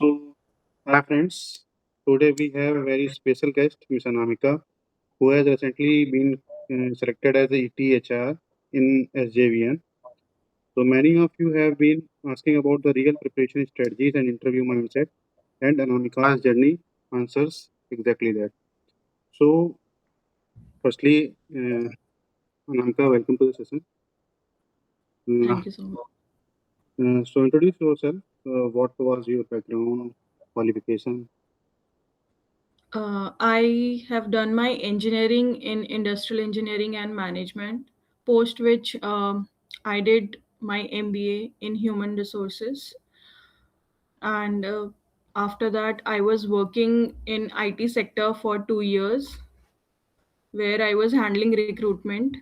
So, hi friends. Today we have a very special guest, Ms. Anamika, who has recently been selected as a ETHR in SJVN. So, many of you have been asking about the real preparation strategies and interview mindset, and Anamika's journey answers exactly that. So, firstly, Anamika, welcome to the session. Thank you so much. So, introduce yourself. What was your background, qualification? I have done my engineering in industrial engineering and management, post which I did my MBA in human resources. And after that, I was working in IT sector for 2 years, where I was handling recruitment.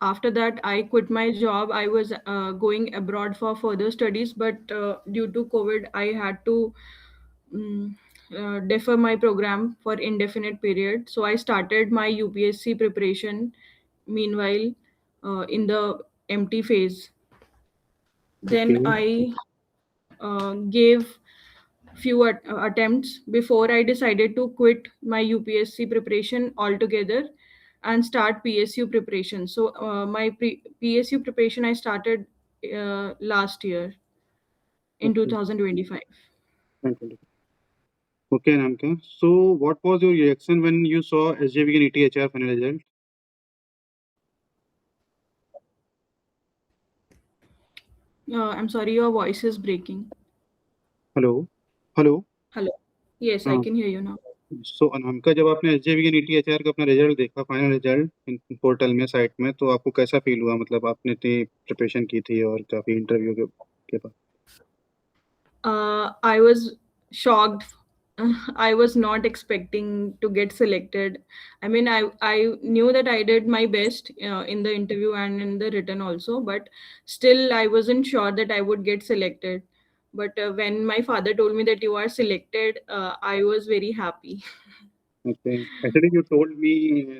After that, I quit my job. I was going abroad for further studies, but due to COVID, I had to mm, defer my program for indefinite period. So I started my UPSC preparation. Meanwhile, in the empty phase, then Okay, I gave few attempts before I decided to quit my UPSC preparation altogether and start PSU preparation. So my PSU preparation I started last year in okay. 2025. Okay, Namka. So, what was your reaction when you saw SJV and ETHR final result? I'm sorry, your voice is breaking. Hello, hello. Hello. Yes, I हाँ, can hear you now. सो अनामिका जब आपने एसजेवी and ईटीएचआर का अपना result देखा final result portal में site में तो आपको कैसा फील हुआ मतलब आपने इतनी प्रिपरेशन की थी और काफी इंटरव्यू के बाद I was shocked. I was not expecting to get selected. I mean, I knew that I did my best in the interview and in the written also, but still I wasn't sure that I would get selected. But when my father told me that you are selected, I was very happy. okay actually you told me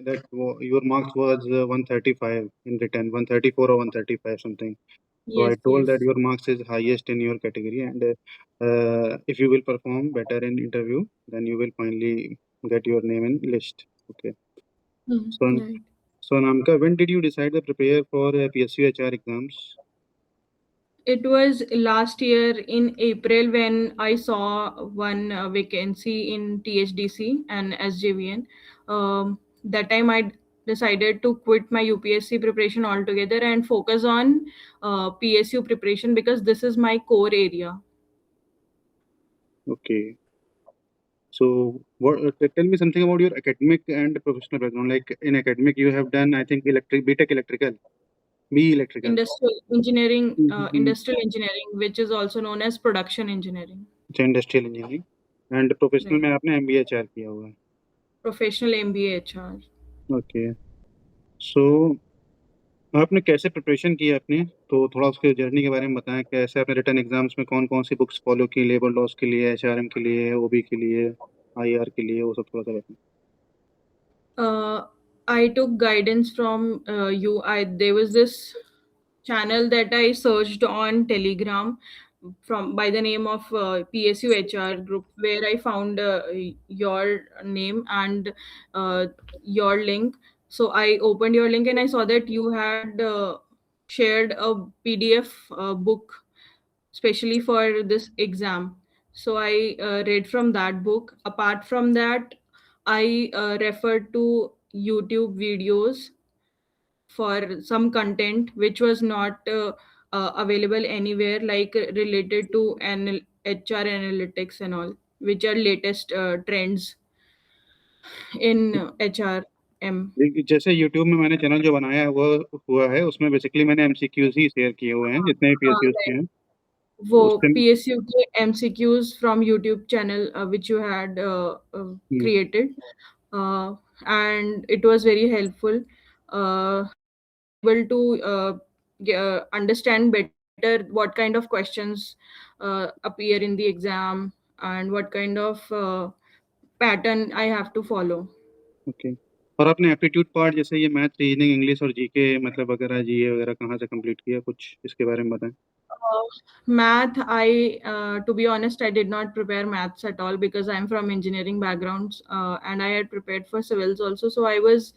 that your marks was 135 in written 134 or 135 something. So I Yes, told that yes. your marks is highest in your category, and if you will perform better in interview, then you will finally get your name in list. Okay. So, Right. so Namka, when did you decide to prepare for PSU HR exams? It was last year in April when I saw one vacancy in THDC and SJVN. That time I decided to quit my UPSC preparation altogether and focus on PSU preparation because this is my core area. Okay. So, what? Tell me something about your academic and professional background. Like in academic, you have done, I think, electric, BTech electrical, B electrical, mm-hmm. Industrial engineering, which is also known as production engineering. Industrial engineering, and professional Right. में आपने MBA HR किया हुआ है. Professional MBA HR. Okay. So आपने कैसे preparation की है अपनी तो थोड़ा उसके जर्नी के बारे में बताएं कैसे आपने रिटर्न एग्जाम्स में कौन कौन सी बुक्स फॉलो की लेबर लॉस के लिए एचआरएम के लिए ओबी के लिए आईआर के लिए वो सब थोड़ा सा बताएं. Uh, I took guidance from you. I There was this channel that I searched on Telegram from by the name of PSU HR group, where I found your name and uh, your link. So I opened your link and I saw that you had shared a PDF book specially for this exam. So I read from that book. Apart from that, I referred to YouTube videos for some content which was not available anywhere, like related to HR analytics and all, which are latest trends in HRM. जैसे YouTube में मैंने channel जो बनाया हुआ हुआ है उसमें basically मैंने एमसीक्यूज ही शेयर किए हुए हैं जितने भी हाँ, पीएसयूज के right. हैं वो उससे. PSU के MCQs from YouTube channel which you had hmm, created, uh, and it was very helpful. Uh, Able to understand better what kind of questions appear in the exam and what kind of pattern I have to follow. Okay. और आपने aptitude part जैसे ये math reasoning English और GK मतलब वगैरह जीए वगैरह कहाँ से कंप्लीट किया कुछ इसके बारे में बताएं. Math, to be honest, I did not prepare maths at all because I'm from engineering backgrounds, and I had prepared for civils also. So I was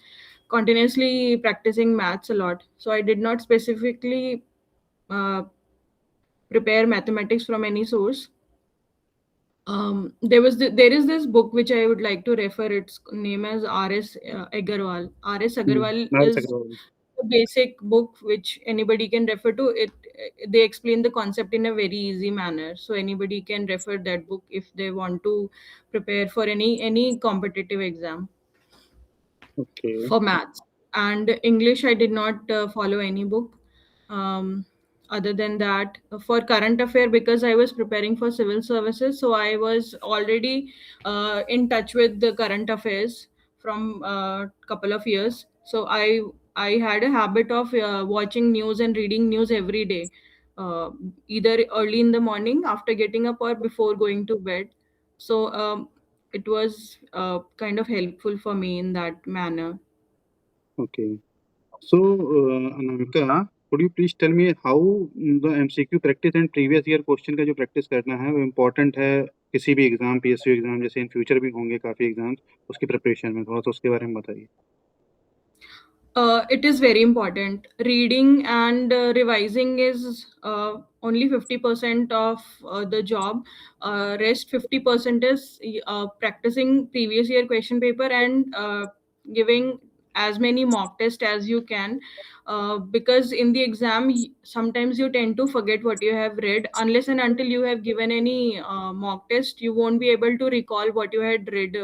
continuously practicing maths a lot. So I did not specifically uh, prepare mathematics from any source. There is this book which I would like to refer. Its name is R.S. Agarwal. R.S. Agarwal Maths is Agarwal. a basic book which anybody can refer to. They explain the concept in a very easy manner, so anybody can refer that book if they want to prepare for any competitive exam Okay. for maths. And English, I did not follow any book. Um, Other than that, for current affair, because I was preparing for civil services, so I was already in touch with the current affairs from a couple of years. So I had a habit of watching news and reading news every day, uh, either early in the morning after getting up or before going to bed. So it was kind of helpful for me in that manner. Okay. So, Anamika, could you please tell me how the MCQ practice and previous year question का जो practice करना है वो important है किसी भी exam, PSU exam, जैसे in future भी होंगे काफी एग्जाम्स, उसकी प्रिपरेशन में थोड़ा सा उसके बारे में बताइए. It is very important. Reading and revising is only 50% of the job. Rest 50% is practicing previous year question paper and giving as many mock tests as you can. Because in the exam, sometimes you tend to forget what you have read. Unless and until you have given any mock test, you won't be able to recall what you had read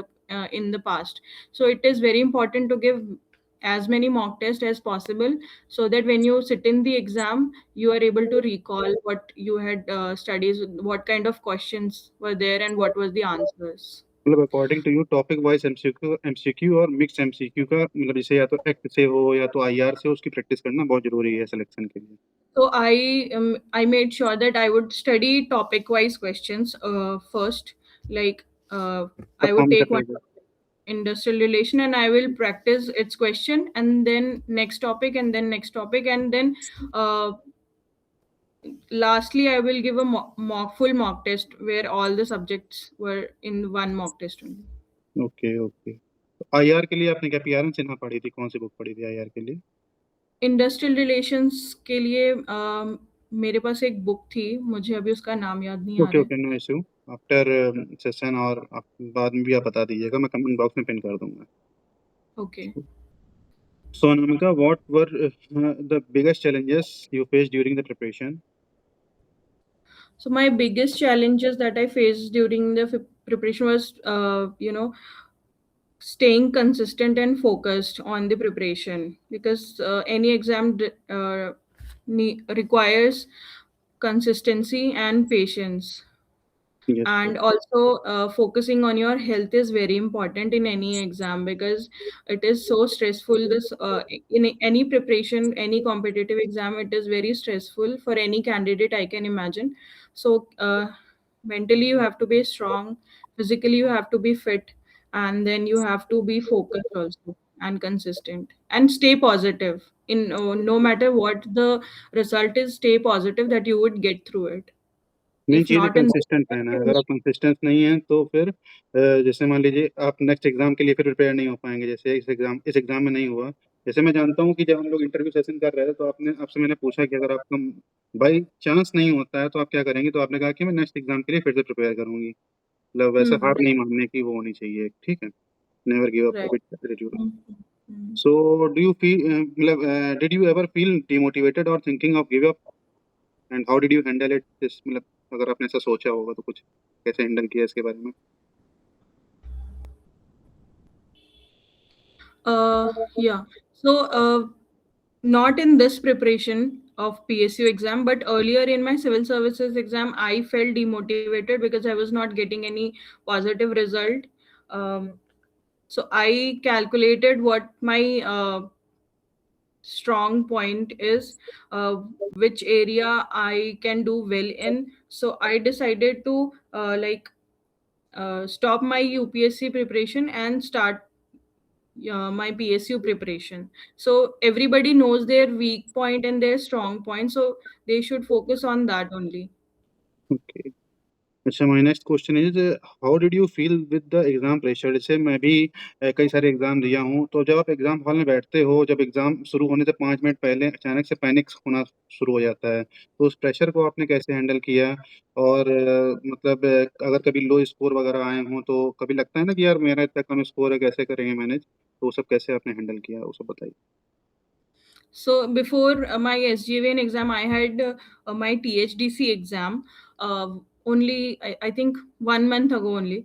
in the past. So it is very important to give as many mock tests as possible, so that when you sit in the exam you are able to recall what you had studied, what kind of questions were there and what was the answers. मतलब according to you topic wise MCQ और mix MCQ का मतलब जैसे या तो act से हो या तो आईआर से हो, उसकी प्रैक्टिस करना बहुत जरूरी है सिलेक्शन के लिए. So I made sure that I would study topic wise questions first, like uh, तब I would फॉर्म take कर one लेगा. topic, industrial relation, and I will practice its question, and then next topic, and then next topic, and then uh, lastly I will give a full mock test where all the subjects were in one mock test only. Okay okay. IR के लिए आपने क्या PR Sinha पढ़ी थी, कौन सी book पढ़ी थी IR के लिए? इंडस्ट्रियल रिलेशंस के लिए मेरे पास एक बुक थी, मुझे अभी उसका नाम याद नहीं आ ओके रहा है. Okay, no issue. After session और बाद में भी आप बता दीजिएगा, मैं कमेंट बॉक्स में पिन कर दूंगा. Okay. So, Anamika, what were the biggest challenges you faced during the preparation? So my biggest challenges that I faced during the preparation was staying consistent and focused on the preparation, because any exam requires consistency and patience. Yes, sir. And also focusing on your health is very important in any exam, because it is so stressful. This in any preparation, any competitive exam, it is very stressful for any candidate, I can imagine. So mentally you have to be strong, physically you have to be fit, and then you have to be focused also and consistent and stay positive in no matter what the result is. Stay positive that you would get through it. Main If चीज़ है not in this consistent रहना है. अगर exam, आप consistent नहीं हैं तो फिर जैसे मान लीजिए आप नेक्स्ट एग्जाम के लिए फिर प्रिपेयर नहीं हो पाएंगे. जैसे इस एग्जाम में नहीं हुआ. जैसे मैं जानता हूँ कि जब हम लोग इंटरव्यू सेशन कर रहे थे तो आपसे मैंने पूछा कि अगर आपका बाई चांस नहीं होता है तो आप क्या करेंगे, तो आपने कहा कि मैं नेक्स्ट एग्जाम के लिए फिर से प्रिपेयर करूंगी. मतलब वैसे हार right, नहीं मानने की वो होनी चाहिए. ठीक है. Never give up right. Attitude. Mm, mm. So, do you feel, मतलब, did you ever feel demotivated or thinking of give up, and how did you handle it? This, मतलब, अगर आपने ऐसा सोचा होगा तो कुछ कैसे हैंडल किया इसके बारे में? Yeah. So, not in this preparation of PSU exam, but earlier in my civil services exam, I felt demotivated because I was not getting any positive result. Um, so I calculated what my strong point is, uh, which area I can do well in. So I decided to stop my UPSC preparation and start my PSU preparation. So everybody knows their weak point and their strong point, so they should focus on that only. Okay. अच्छा, my next question is, how did you feel with the exam pressure? जैसे मैं भी कई सारे exam दिया हूँ, तो जब आप एग्जाम हॉल में बैठते हो, जब एग्जाम शुरू होने से 5 मिनट पहले अचानक से पैनिक होना शुरू हो जाता है, तो उस प्रेशर को आपने कैसे हैंडल किया? और मतलब अगर कभी लो स्कोर वगैरह आए हों, तो कभी लगता है ना कि यार मेरा इतना कम स्कोर है, कैसे करेंगे मैनेज? तो वो सब कैसे आपने हैंडल किया, वो सब बताइए। So before my SGVN exam, I had my THDC exam only, I think 1 month ago only.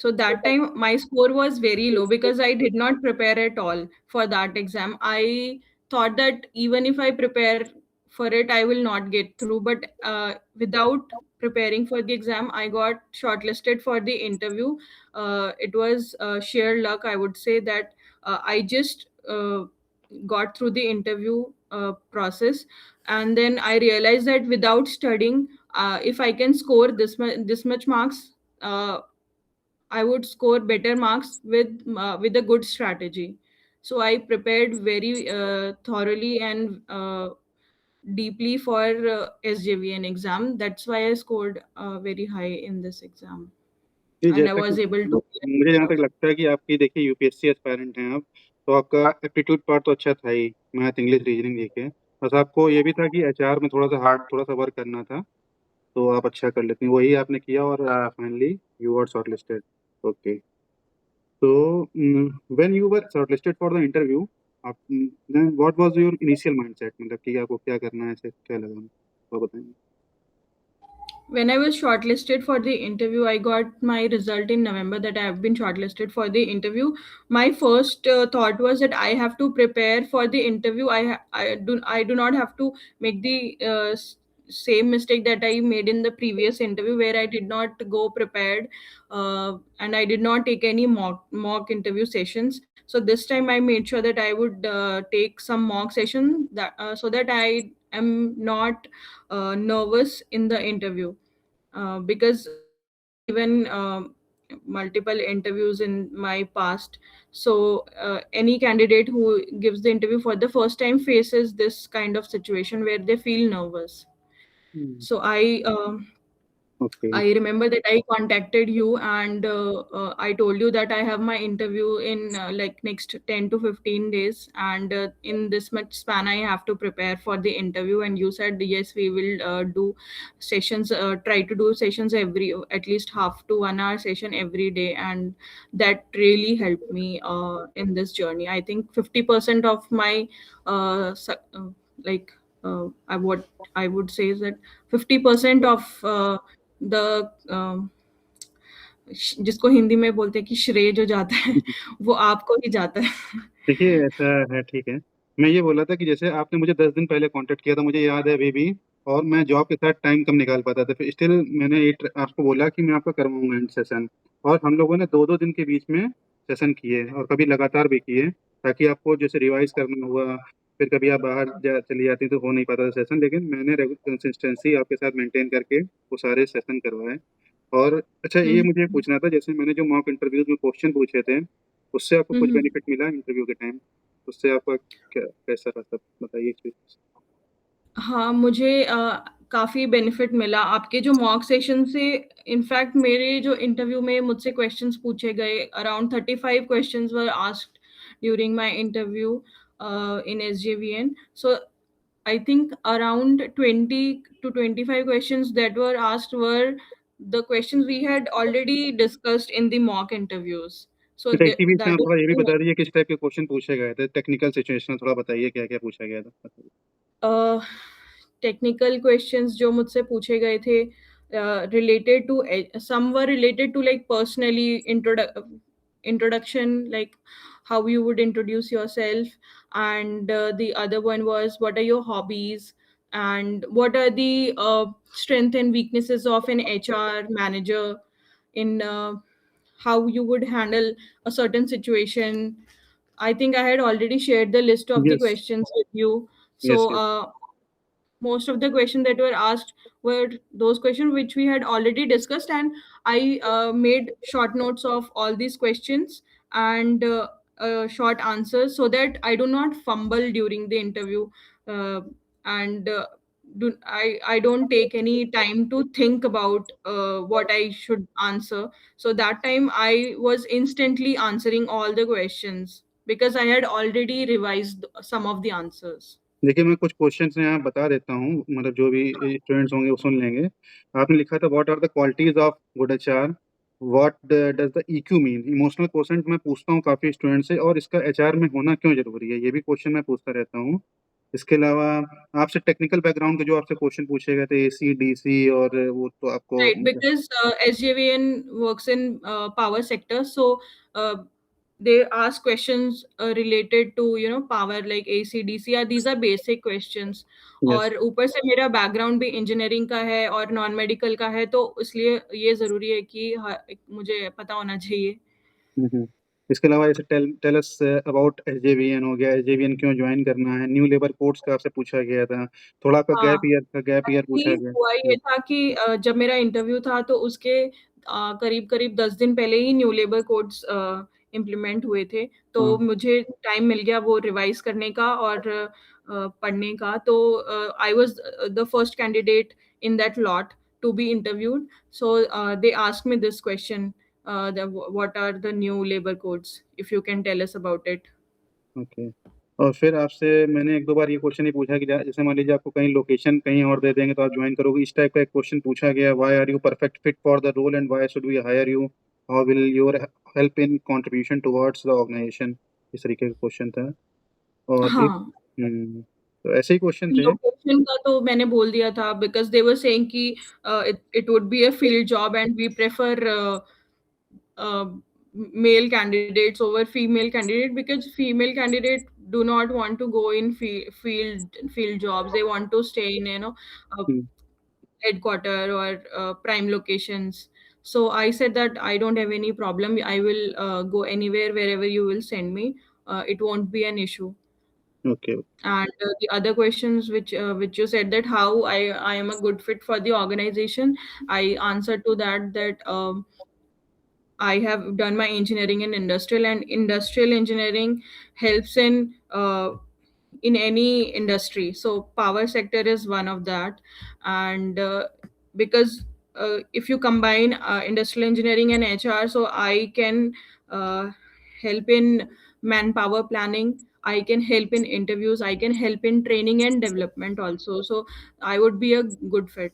So that time my score was very low because I did not prepare at all for that exam. I thought that even if I prepare for it, I will not get through. But without preparing for the exam, I got shortlisted for the interview. It was sheer luck, I would say, that I just got through the interview process, and then I realized that without studying, if I can score this much marks, I would score better marks with a good strategy. So I prepared very thoroughly and deeply for SJVN exam. That's why I scored very high in this exam, ji, and I जैसा कि was able to clear मुझे जहाँ it. तक लगता है कि आपकी देखिए यूपीएससी एस्पायरेंट हैं आप, तो आपका एप्टीट्यूड पार्ट तो अच्छा था ही, मैथ, इंग्लिश, रीजनिंग देके। बस आपको ये भी था कि एचआर में थोड़ा-सा हार्ड थोड़ा-सा वर्क करना था, तो आप अच्छा कर लेती। वही आपने किया और finally you got shortlisted. Okay. तो when you were shortlisted for the interview, आप then what was your initial mindset? मतलब कि आपको क्या करना है, ऐसे क्या लगा? वो बताएँगे? When I was shortlisted for the interview, I got my result in November that I have been shortlisted for the interview. My first thought was that I have to prepare for the interview. I do not have to make the same mistake that I made in the previous interview, where I did not go prepared, and I did not take any mock interview sessions. So this time I made sure that I would take some mock session, that so that I am not nervous in the interview, because I have given multiple interviews in my past. So any candidate who gives the interview for the first time faces this kind of situation where they feel nervous. Hmm, So okay. I remember that I contacted you, and I told you that I have my interview in like next 10 to 15 days, and in this much span I have to prepare for the interview. And you said yes, we will do sessions, try to do sessions every, at least half to 1 hour session every day, and that really helped me in this journey. I think 50% of my like what I would say is that 50% of the जिसको हिंदी में बोलते हैं कि श्रेय जो जाता है वो आपको ही जाता है। देखिए, ऐसा है, ठीक है। मैं ये बोल रहा था कि जैसे आपने मुझे 10 दिन पहले कॉन्टैक्ट किया था, मुझे याद है अभी भी, और मैं जॉब के साथ टाइम कम निकाल पाता था। फिर स्टिल मैंने ये आपको बोला कि मैं आपका करवाऊँगा एंड सेशन, और हम लोगों ने 2-2 दिन के बीच में सेशन किए और कभी लगातार भी किए, ताकि आपको जैसे रिवाइज़ करना हुआ, फिर कभी आप बाहर चली जाती तो हो नहीं पाता था सेशन, लेकिन मैंने कंसिस्टेंसी आपके साथ मेंटेन करके वो सारे सेशन करवाए। और अच्छा, हुँ, ये मुझे हुँ। पूछना था, जैसे मैंने जो मॉक इंटरव्यूज़ में क्वेश्चन पूछे थे, उससे आपको हुँ, कुछ हुँ। बेनिफिट मिला इंटरव्यू के टाइम? उससे आपका क्या कैसा रहा, सब बताइए एक्सपीरियंस? हाँ, मुझे काफ़ी बेनिफिट मिला आपके जो मॉक सेशन से। इनफैक्ट मेरे जो इंटरव्यू में मुझसे क्वेश्चंस पूछे गए, around 35 questions were asked during my interview in SJVN. So I think around 20 to 25 questions that were asked were the questions we had already discussed in the mock interviews. So फिर इसी बीच में आप that is थोड़ा ये भी why बता दीजिए किस टाइप के क्वेश्चन पूछे गए थे? टेक्निकल सिचुएशनल थोड़ा बताइए, क्या-क्या पूछा गया था? बताइए। टेक्निकल क्वेश्चंस जो मुझसे पूछे गए थे, related to, some were related to like personally introduction, like how you would introduce yourself, and the other one was what are your hobbies, and what are the strength and weaknesses of an HR manager, in how you would handle a certain situation. I think I had already shared the list of the yes, questions with you. Yes, So yes. most of the questions that were asked were those questions which we had already discussed, and I made short notes of all these questions, and short answers so that I do not fumble during the interview, uh, and I don't take any time to think about what I should answer. So that time I was instantly answering all the questions because I had already revised some of the answers. देखिए, मैं कुछ questions यहाँ बता देता हूँ, मतलब जो भी स्टूडेंट्स होंगे वो सुन लेंगे। आपने लिखा था what are the qualities of good HR, what does the EQ mean. Emotional question मैं पूछता हूँ काफी स्टूडेंट से, और इसका एचआर में होना क्यों जरूरी है, ये भी क्वेश्चन मैं पूछता रहता हूँ। इसके अलावा आपसे टेक्निकल बैकग्राउंड के जो आपसे क्वेश्चन पूछे गए थे, एसी डीसी, और वो तो आपको Right, because SJVN works in power sector, so they ask questions related to power like AC, DC, या these are basic questions. Yes. और ऊपर से मेरा बैकग्राउंड भी इंजीनियरिंग का है और नॉन मेडिकल का है, तो इसलिए ये जरूरी है कि मुझे पता होना चाहिए। हम्म। इसके अलावा जैसे tell tell us about SJVN हो गया, एसजेवीएन क्यों ज्वाइन करना है, न्यू लेबर कोड्स का आपसे पूछा गया था, थोड़ा आपका हाँ, गैप ईयर पूछा एक्चुअली गया। हुआ ये था कि जब मेरा इंटरव्यू था तो उसके करीब करीब 10 दिन पहले ही न्यू लेबर कोड्स इम्प्लीमेंट हुए थे, तो हाँ। मुझे टाइम मिल गया वो रिवाइज करने का और पढ़ने का। तो I was the first candidate in that lot to be interviewed, so they asked me this question, what are the new labour codes, if you can tell us about it. Okay. और फिर आपसे मैंने एक दो बार ये question ही पूछा कि जैसे मान लीजिए आपको कहीं लोकेशन कहीं और दे देंगे तो आप ज्वाइन करोगे, इस टाइप का एक क्वेश्चन पूछा गया। Why are you perfect fit for the role and why should we hire you, how will your help in contribution towards the organisation, इस तरीके का क्वेश्चन था। और एक हाँ, तो ऐसे ही क्वेश्चन थे। लोकेशन का तो मैंने बोल दिया था बिकॉज दे वर सेइंग कि it would be a field job and we prefer male candidates over female candidate because female candidate do not want to go in field jobs. They want to stay in uh, hmm. headquarter or prime locations. So I said that I don't have any problem. I will go anywhere wherever you will send me. It won't be an issue. Okay. And the other questions which you said that how I am a good fit for the organization, I answered to that I have done my engineering in industrial, and industrial engineering helps in any industry. So power sector is one of that, and because if you combine industrial engineering and HR, so I can uh, help in manpower planning. I can help in interviews. I can help in training and development also. So I would be a good fit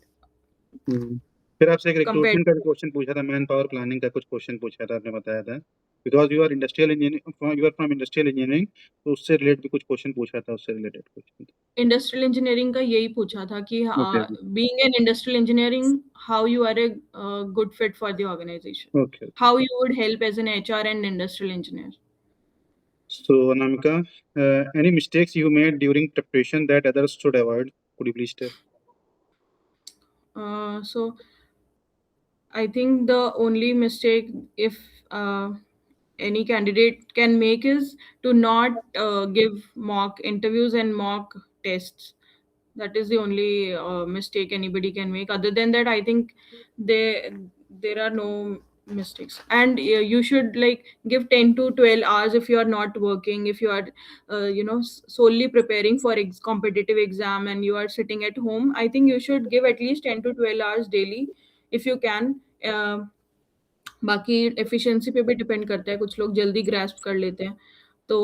हम्म। फिर आपसे एक compared recruitment का भी to. Question पूछा था, man power planning का कुछ question पूछा था, आपने बताया था because you are industrial engineering, you are from industrial engineering, तो उससे रिलेटेड भी कुछ क्वेश्चन पूछा था, उससे रिलेटेड क्वेश्चन। इंडस्ट्रियल इंजीनियरिंग का यही पूछा था कि okay. Being an industrial engineering how you are a good fit for the organisation, okay. हाउ you would help as an HR and industrial engineer. So Anamika, any mistakes you made during preparation that others should avoid, could you please tell. So I think the only mistake if any candidate can make is to not give mock interviews and mock tests. That is the only mistake anybody can make. Other than that, I think there there are no mistakes. And you should like give 10 to 12 hours if you are not working, if you are solely preparing for competitive exam and you are sitting at home. I think you should give at least 10 to 12 hours daily if you can. बाकी efficiency पे भी depend करता है, कुछ लोग जल्दी grasp कर लेते हैं। तो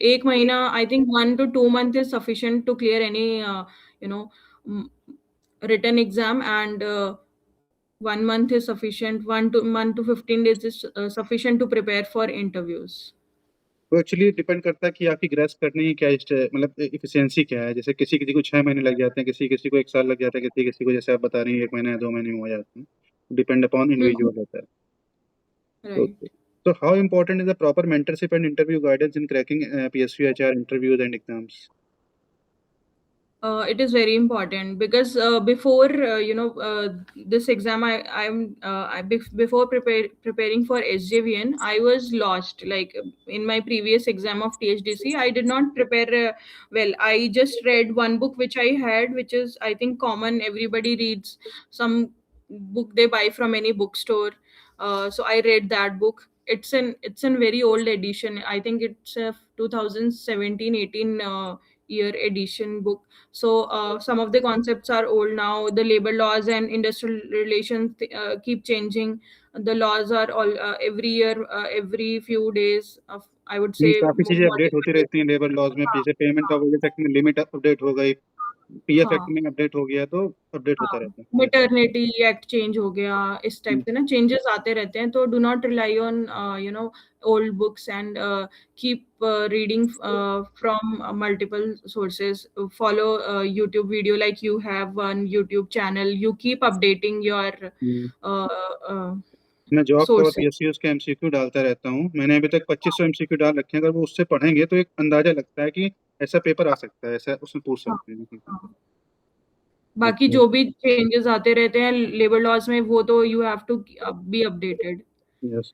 एक महीना, I think 1 to 2 month is sufficient to clear any you know mm, written exam, and 1 month is sufficient, 1 to 15 days is sufficient to prepare for interviews. वो एक्चुअली डिपेंड करता है कि आपकी ग्रेस करने की क्या मतलब इफिशियंसी क्या है। जैसे किसी किसी को 6 महीने लग जाते हैं, किसी किसी को 1 साल लग जाता है, किसी किसी को जैसे आप बता रही हैं 1 महीने या 2 महीने में हो जाते हैं, डिपेंड अपॉन Hmm. इंडिविजुअल होता है। Right. ओके। तो how important is the proper mentorship and interview guidance in cracking PSU HR interviews and exams. It is very important because before this exam, before preparing for SJVN, I was lost. Like in my previous exam of THDC, I did not prepare well. I just read one book which I had, which is I think common. Everybody reads some book they buy from any bookstore. So I read that book, it's an very old edition. I think it's a 2017-18 year edition book. So some of the concepts are old now. The labor laws and industrial relations keep changing. The laws are all every year, every few days of, I would say, काफी चीजें update होती multiple. रहती हैं labour laws में, हाँ, जैसे payment का वगैरह सेक्टर में लिमिट अपडेट हो गई, पीएफ एक्ट हाँ, में अपडेट हो गया, तो अपडेट होता हाँ, रहता है। यस। मैटरनिटी एक्ट चेंज हो गया, इस टाइप के ना चेंजेस आते रहते हैं, तो do not rely on old books and keep reading from multiple sources, follow YouTube video like you have one YouTube channel, you keep updating your मैं जॉब का और सोर्सेज. पीएसयूज के एमसीक्यू डालता रहता हूँ। मैंने अभी तक 2500 एमसीक्यू डाल रखे हैं। अगर वो उससे पढ़ेंगे तो एक अंदाजा लगता है कि ऐसा पेपर आ सकता है, ऐसा उसमें पूछ हाँ, सकते हैं। हाँ. बाकी ओके। जो भी चेंजेस आते रहते हैं लेबर लॉज में, वो तो you have to be updated. Yes.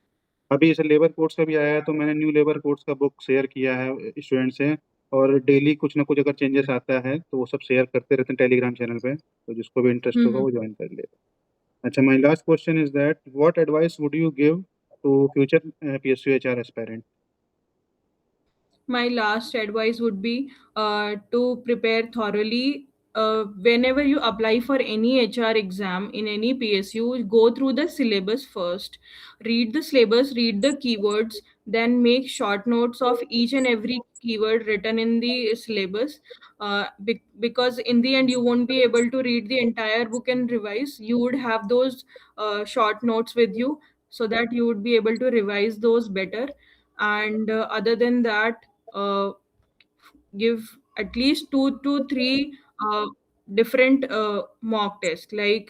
अभी जैसे लेबर कोड्स का भी आया है, तो मैंने न्यू लेबर कोड्स का बुक शेयर किया है स्टूडेंट से। और डेली कुछ ना कुछ अगर चेंजेस आता है तो वो सब शेयर करते रहते हैं टेलीग्राम चैनल पे, तो जिसको भी इंटरेस्ट होगा हम्म. वो ज्वाइन कर लेगा। अच्छा, my last question is that what advice would you give to future PSU HR aspirant? My last advice would be to prepare thoroughly. Whenever you apply for any HR exam in any PSU, go through the syllabus first. Read the syllabus, read the keywords, then make short notes of each and every keyword written in the syllabus. Because in the end, you won't be able to read the entire book and revise. You would have those short notes with you so that you would be able to revise those better. And other than that, uh, give at least 2 to 3 different mock tests. Like,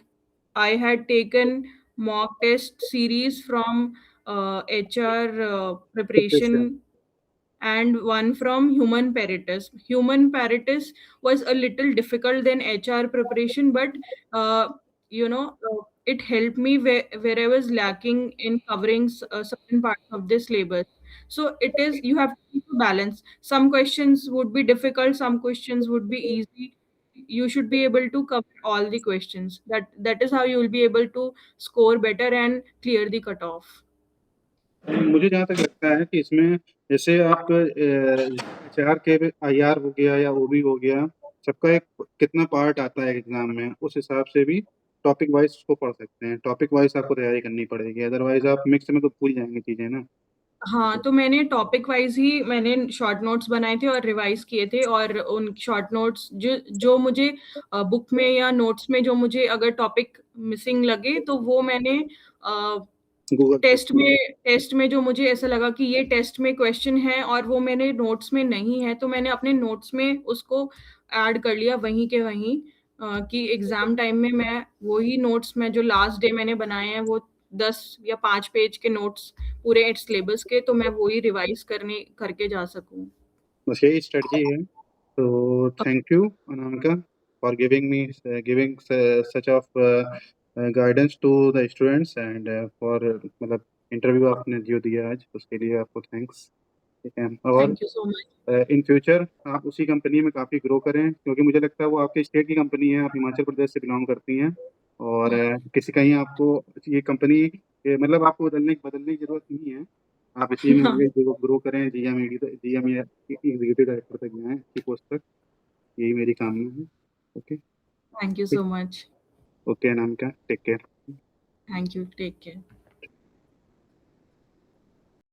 I had taken mock test series from HR preparation, and one from human paratus. Human paratus was a little difficult than HR preparation, but it helped me where I was lacking in covering certain parts of this syllabus. So it is, you have to keep a balance. Some questions would be difficult, some questions would be easy. You should be able to cover all the questions. That is how you will be able to score better and clear the cutoff. मुझे जहाँ तक लगता है कि इसमें जैसे आप HR के आईआर हो गया या ओबी हो गया, सबका एक कितना पार्ट आता है एग्जाम में, उस हिसाब से भी टॉपिक वाइज उसको पढ़ सकते हैं। टॉपिक वाइज आपको तैयारी करनी पड़ेगी, अदरवाइज आप मिक्स में तो भूल जाएंगे चीजें ना। हाँ, तो मैंने टॉपिक वाइज ही मैंने शॉर्ट नोट्स बनाए थे और रिवाइज किए थे, और उन शॉर्ट नोट्स जो जो मुझे बुक में या नोट्स में जो मुझे अगर टॉपिक मिसिंग लगे, तो वो मैंने गूगल पे। टेस्ट में जो मुझे ऐसा लगा कि ये टेस्ट में क्वेश्चन है और वो मैंने नोट्स में नहीं है, तो मैंने अपने नोट्स में उसको ऐड कर लिया वहीं के वहीं, कि एग्जाम टाइम में मैं वही नोट्स में जो लास्ट डे मैंने बनाए हैं, वो 10 या 5 पेज के नोट्स पूरे सिलेबस के, तो मैं वही रिवाइज करने करके जा सकूं. बस यही स्ट्रेटजी है। तो thank you Anamika for giving such of guidance to the students and for मतलब इंटरव्यू आपने जो दिया आज उसके लिए आपको थैंक्स। ठीक है। और thank you so much. In future आप उसी कंपनी में काफ़ी ग्रो करें, क्योंकि मुझे लगता है वो आपके स्टेट की कंपनी है, आप हिमाचल प्रदेश से बिलोंग करती हैं। और किसी कहीं आपको ये कंपनी मतलब आपको बदलने की जरूरत नहीं है। आप इसी में हाँ, आगे ग्रो करें, जीएम या एग्जीक्यूटिव डायरेक्टर तक जाएं, अच्छी पोस्ट तक। यही मेरी कामना है। ओके। थैंक यू ठीक। So much. Okay Anamika, take care. Thank you, take care.